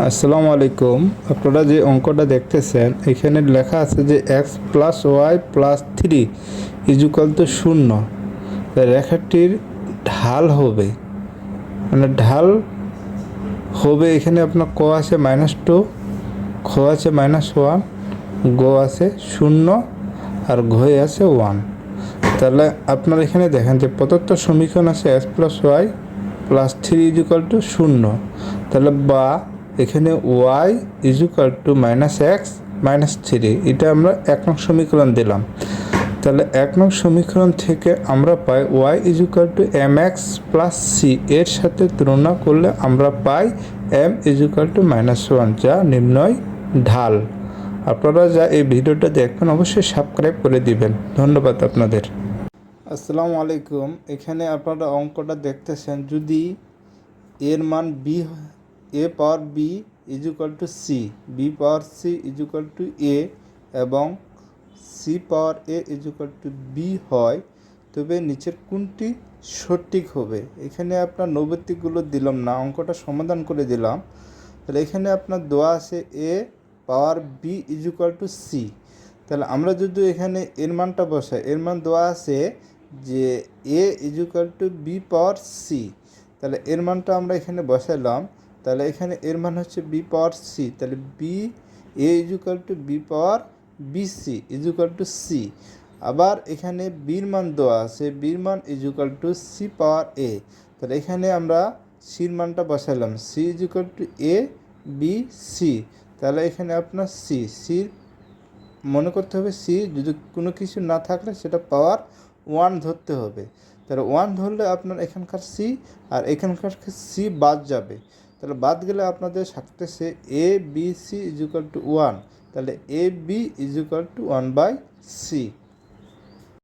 আসসালামু আলাইকুম। আপনারা যে অঙ্কটা দেখতেছেন এখানে লেখা আছে যে x plus y plus three is equal to শূন্য। রেখাটির ঢাল হবে, মানে ঢাল হবে এখানে আপনার ক আছে -2, খ আছে -1, গ আছে 0 আর ঘয়ে আছে 1। তাহলে আপনার এখানে দেখেন যে প্রদত্ত সমীকরণ আছে x plus y plus three is equal to শূন্য। তাহলে বা এখানে ওয়াই ইজুকাল টু -x-3, এটা আমরা 1 নং সমীকরণ দিলাম। তাহলে 1 নং সমীকরণ থেকে আমরা পাই Y equal to mx plus C, এর সাথে তুলনা করলে আমরা পাই m ইজুকাল টু -1, যা নির্ণয় ঢাল। আপনারা যা এই ভিডিওটা দেখবেন অবশ্যই সাবস্ক্রাইব করে দিবেন। ধন্যবাদ আপনাদের। আসসালামু আলাইকুম। এখানে আপনারা অঙ্কটা দেখতেছেন, যদি এর মান B, A power B equal to C, B power C equal to A এবং C power A equal to B হয়, তবে নিচের কোনটি সঠিক হবে। এখানে আপনার নৈবেত্তিকগুলো দিলাম না, অঙ্কটা সমাধান করে দিলাম। তাহলে এখানে আপনার দেওয়া আছে এ power B equal to C. তাহলে আমরা যদি এখানে এর মানটা বসাই, এর মান দেওয়া আছে যে এ equal to B power C. তাহলে এর মানটা আমরা এখানে বসাইলাম। তাহলে এখানে এর মান হচ্ছে বি পাওয়ার সি। তাহলে B A equal to B power B C equal to C. আবার এখানে বির মান দেওয়া আছে, বির মান equal to C power A. তাহলে এখানে আমরা সির মানটা বসাইলাম, C equal to A B C. তাহলে এখানে আপনার সির মনে করতে হবে সি, যদি কোনো কিছু না থাকলে সেটা পাওয়ার 1 ধরতে হবে। তাহলে 1 ধরলে আপনার এখানকার সি আর এখানকার সি বাদ যাবে। তাহলে বাদ গেলে আপনাদের থাকতেছে এ বি সি ইজুকাল টু 1। তাহলে A B equal two 1/c।